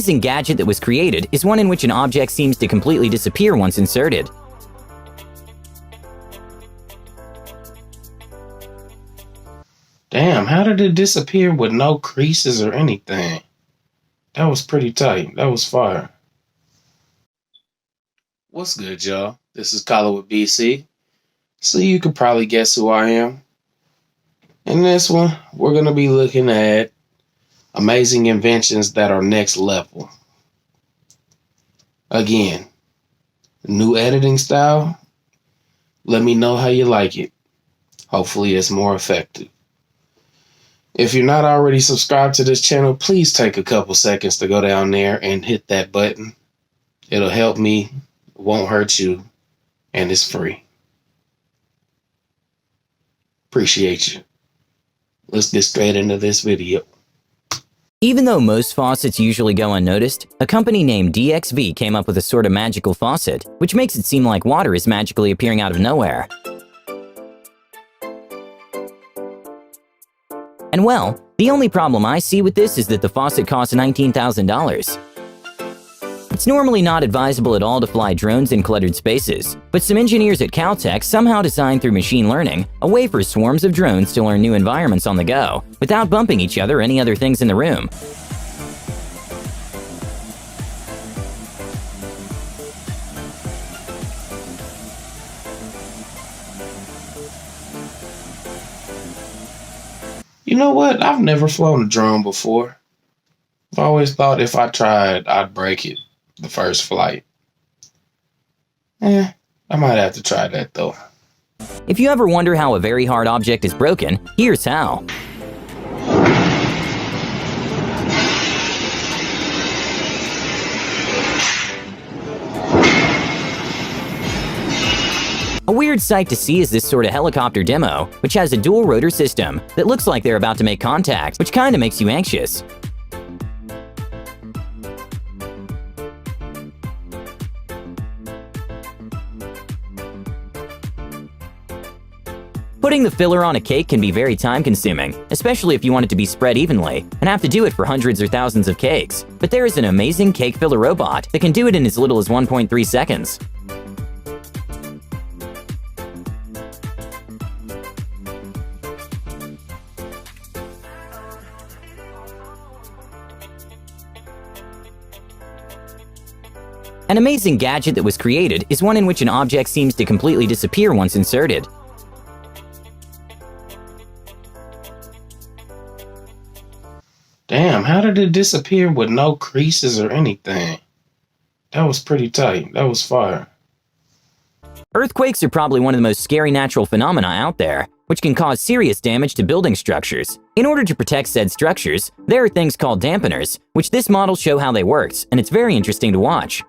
Amazing gadget that was created is one in which an object seems to completely disappear once inserted. Damn, how did it disappear with no creases or anything? That was pretty tight. That was fire. What's good, y'all? This is Collar with BC. So you could probably guess who I am. In this one, we're going to be looking at amazing inventions that are next level. Again, new editing style. Let me know how you like it. Hopefully it's more effective. If you're not already subscribed to this channel, please take a couple seconds to go down there and hit that button. It'll help me, won't hurt you, and it's free. Appreciate you. Let's get straight into this video. Even though most faucets usually go unnoticed, a company named DXV came up with a sort of magical faucet, which makes it seem like water is magically appearing out of nowhere. And well, the only problem I see with this is that the faucet costs $19,000. It's normally not advisable at all to fly drones in cluttered spaces, but some engineers at Caltech somehow designed through machine learning a way for swarms of drones to learn new environments on the go, without bumping each other or any other things in the room. You know what? I've never flown a drone before. I've always thought if I tried, I'd break it the first flight. I might have to try that though. If you ever wonder how a very hard object is broken, here's how. A weird sight to see is this sort of helicopter demo, which has a dual rotor system that looks like they're about to make contact, which kinda makes you anxious. Putting the filler on a cake can be very time-consuming, especially if you want it to be spread evenly, and have to do it for hundreds or thousands of cakes. But there is an amazing cake filler robot that can do it in as little as 1.3 seconds. An amazing gadget that was created is one in which an object seems to completely disappear once inserted. Damn, how did it disappear with no creases or anything? That was pretty tight. That was fire. Earthquakes are probably one of the most scary natural phenomena out there, which can cause serious damage to building structures. In order to protect said structures, there are things called dampeners, which this model show how they works, and it's very interesting to watch.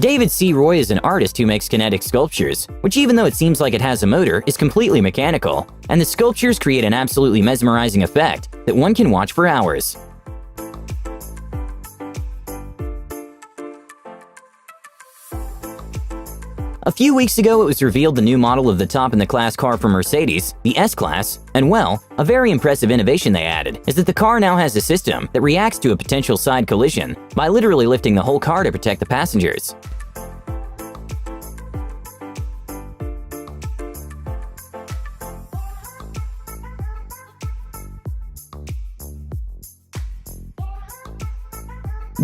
David C. Roy is an artist who makes kinetic sculptures, which even though it seems like it has a motor, is completely mechanical, and the sculptures create an absolutely mesmerizing effect that one can watch for hours. A few weeks ago, it was revealed the new model of the top-in-the-class car from Mercedes, the S-Class, and well, a very impressive innovation they added is that the car now has a system that reacts to a potential side collision by literally lifting the whole car to protect the passengers.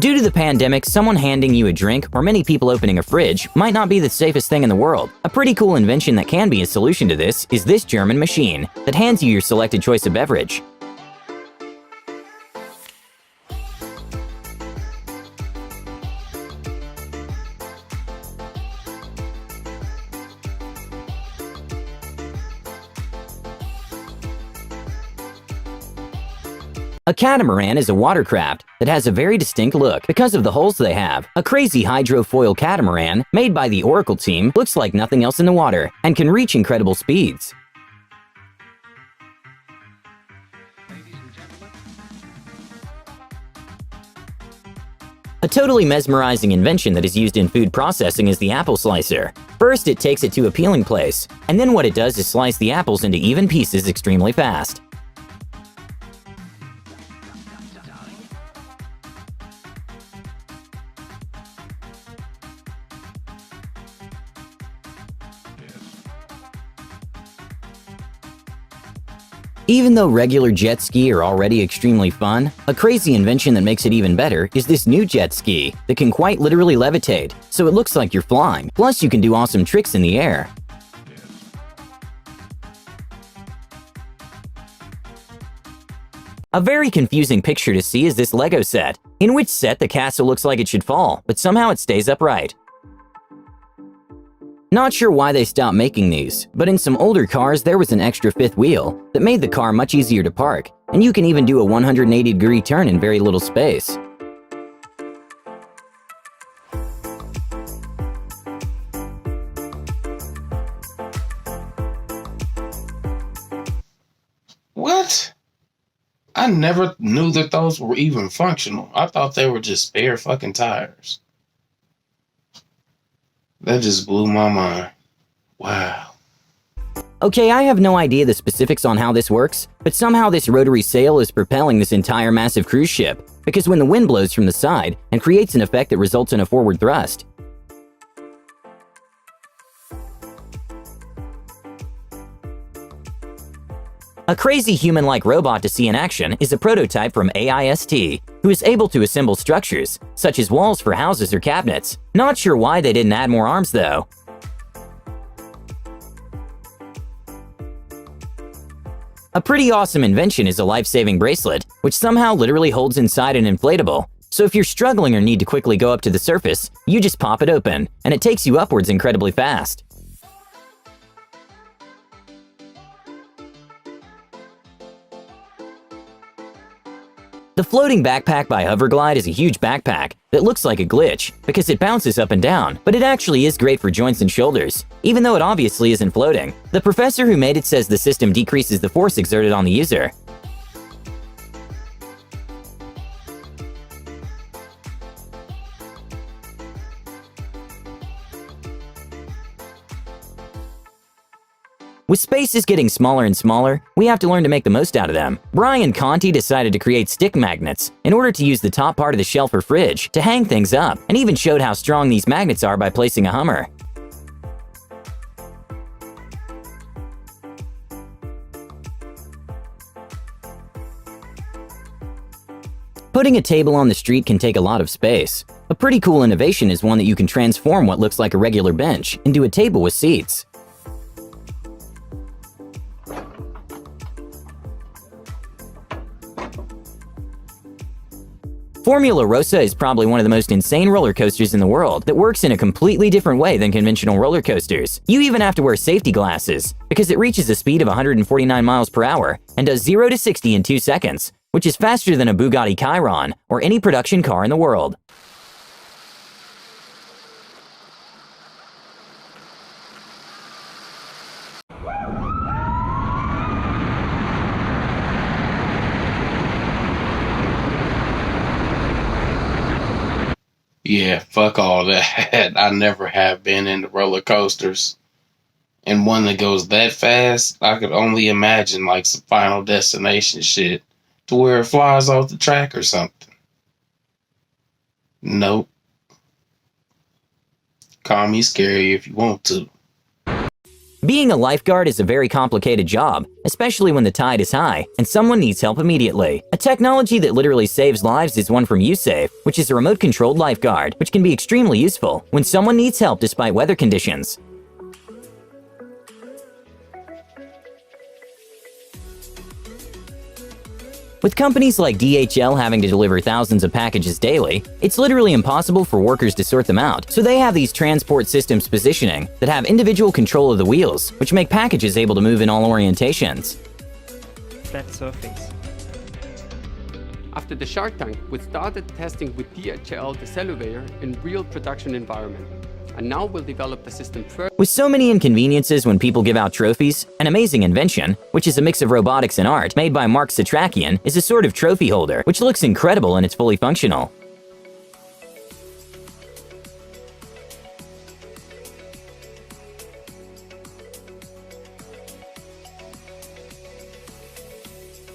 Due to the pandemic, someone handing you a drink or many people opening a fridge might not be the safest thing in the world. A pretty cool invention that can be a solution to this is this German machine that hands you your selected choice of beverage. A catamaran is a watercraft that has a very distinct look because of the holes they have. A crazy hydrofoil catamaran made by the Oracle team looks like nothing else in the water and can reach incredible speeds. A totally mesmerizing invention that is used in food processing is the apple slicer. First, it takes it to a peeling place, and then what it does is slice the apples into even pieces extremely fast. Even though regular jet ski are already extremely fun, a crazy invention that makes it even better is this new jet ski that can quite literally levitate, so it looks like you're flying. Plus, you can do awesome tricks in the air. A very confusing picture to see is this Lego set, in which set the castle looks like it should fall, but somehow it stays upright. Not sure why they stopped making these, but in some older cars there was an extra fifth wheel that made the car much easier to park, and you can even do a 180-degree turn in very little space. What? I never knew that those were even functional. I thought they were just spare fucking tires. That just blew my mind. Wow. Okay, I have no idea the specifics on how this works, but somehow this rotary sail is propelling this entire massive cruise ship, because when the wind blows from the side and creates an effect that results in a forward thrust. A crazy human-like robot to see in action is a prototype from AIST, who is able to assemble structures, such as walls for houses or cabinets. Not sure why they didn't add more arms though. A pretty awesome invention is a life-saving bracelet, which somehow literally holds inside an inflatable. So if you're struggling or need to quickly go up to the surface, you just pop it open, and it takes you upwards incredibly fast. The floating backpack by Hoverglide is a huge backpack that looks like a glitch because it bounces up and down, but it actually is great for joints and shoulders, even though it obviously isn't floating. The professor who made it says the system decreases the force exerted on the user. With spaces getting smaller and smaller, we have to learn to make the most out of them. Brian Conti decided to create stick magnets in order to use the top part of the shelf or fridge to hang things up, and even showed how strong these magnets are by placing a Hummer. Putting a table on the street can take a lot of space. A pretty cool innovation is one that you can transform what looks like a regular bench into a table with seats. Formula Rossa is probably one of the most insane roller coasters in the world that works in a completely different way than conventional roller coasters. You even have to wear safety glasses because it reaches a speed of 149 miles per hour and does 0 to 60 in 2 seconds, which is faster than a Bugatti Chiron or any production car in the world. Yeah, fuck all that. I never have been into roller coasters. And one that goes that fast, I could only imagine like some Final Destination shit to where it flies off the track or something. Nope. Call me scary if you want to. Being a lifeguard is a very complicated job, especially when the tide is high and someone needs help immediately. A technology that literally saves lives is one from USafe, which is a remote-controlled lifeguard, which can be extremely useful when someone needs help despite weather conditions. With companies like DHL having to deliver thousands of packages daily, it's literally impossible for workers to sort them out, so they have these transport systems positioning that have individual control of the wheels, which make packages able to move in all orientations. Flat surface. After the Shark Tank, we started testing with DHL the Celluvator in real production environment. And now we'll develop the system further. With so many inconveniences when people give out trophies, an amazing invention, which is a mix of robotics and art, made by Mark Satrakian, is a sort of trophy holder, which looks incredible and it's fully functional.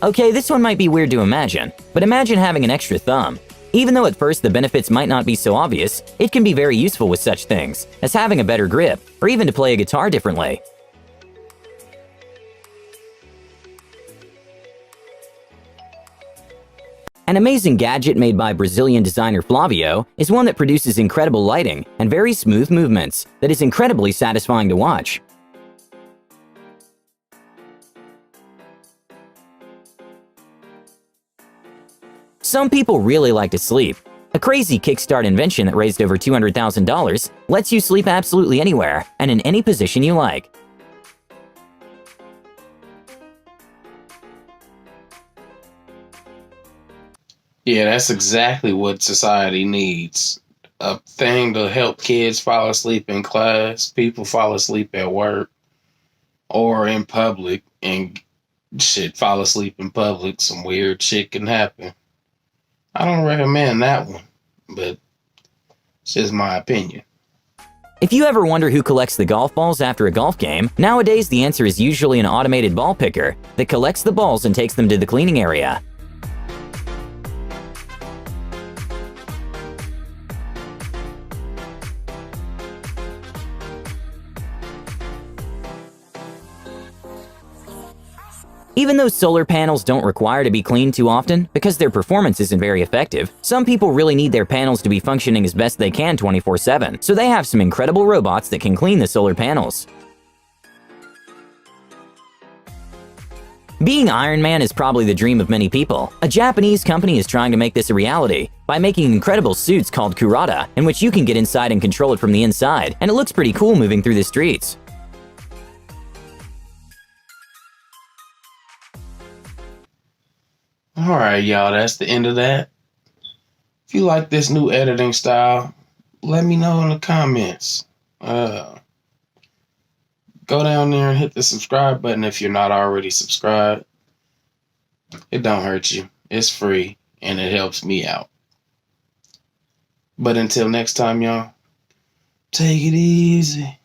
Okay, this one might be weird to imagine, but imagine having an extra thumb. Even though at first the benefits might not be so obvious, it can be very useful with such things as having a better grip, or even to play a guitar differently. An amazing gadget made by Brazilian designer Flavio is one that produces incredible lighting and very smooth movements that is incredibly satisfying to watch. Some people really like to sleep. A crazy Kickstart invention that raised over $200,000 lets you sleep absolutely anywhere and in any position you like. Yeah, that's exactly what society needs. A thing to help kids fall asleep in class, people fall asleep at work or in public, and shit, fall asleep in public. Some weird shit can happen. I don't recommend that one, but it's just my opinion. If you ever wonder who collects the golf balls after a golf game, nowadays the answer is usually an automated ball picker that collects the balls and takes them to the cleaning area. Even though solar panels don't require to be cleaned too often because their performance isn't very effective, some people really need their panels to be functioning as best they can 24/7, so they have some incredible robots that can clean the solar panels. Being Iron Man is probably the dream of many people. A Japanese company is trying to make this a reality by making incredible suits called Kurata, in which you can get inside and control it from the inside, and it looks pretty cool moving through the streets. Alright, y'all, that's the end of that. If you like this new editing style, let me know in the comments. Go down there and hit the subscribe button if you're not already subscribed. It don't hurt you. It's free, and it helps me out. But until next time, y'all, take it easy.